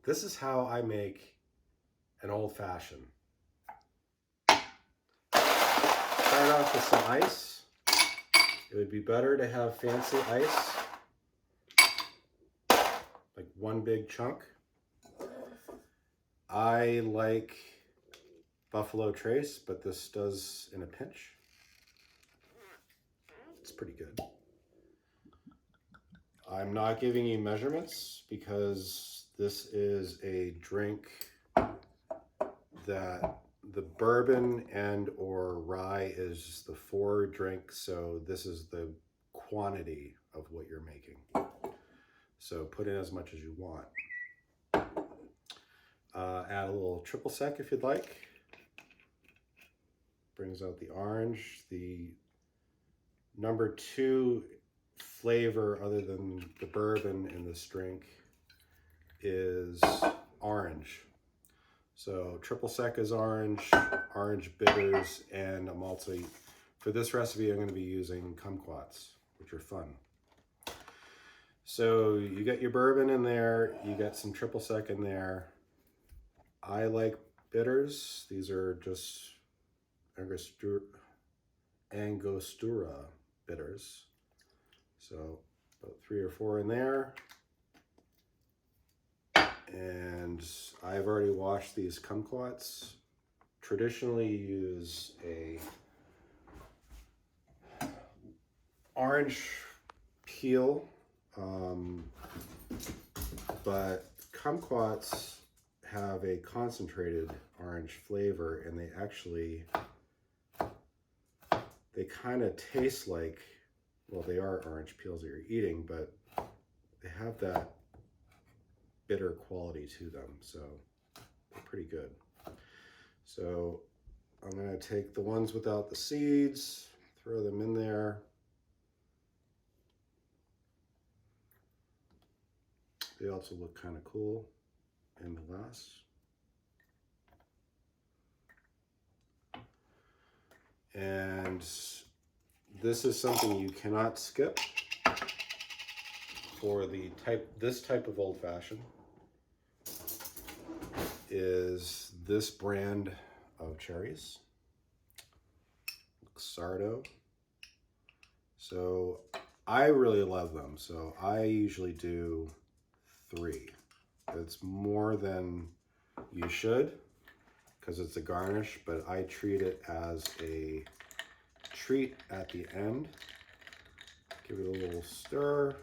This is how I make an old-fashioned. Start off with some ice. It would be better to have fancy ice, like one big chunk. I like Buffalo Trace, but this does in a pinch. It's pretty good. I'm not giving you measurements because this is a drink that the bourbon and or rye is the forward drink, so this is the quantity of what you're making. So put in as much as you want. Add a little triple sec if you'd like. Brings out the orange. The number 2 flavor other than the bourbon in this drink is orange. So triple sec is orange, orange bitters, and I'm also, for this recipe, I'm going to be using kumquats, which are fun. So you got your bourbon in there, you got some triple sec in there. I like bitters. These are just Angostura bitters. So about 3 or 4 in there. And I've already washed these kumquats. Traditionally use a orange peel, but kumquats have a concentrated orange flavor, and they kind of taste like, well, they are orange peels that you're eating, but they have that bitter quality to them, so they're pretty good. So I'm going to take the ones without the seeds, throw them in there. They also look kind of cool in the glass. And this is something you cannot skip for this type of old fashioned. Is this brand of cherries, Luxardo. So I really love them. So I usually do 3. It's more than you should because it's a garnish, but I treat it as a treat at the end. Give it a little stir.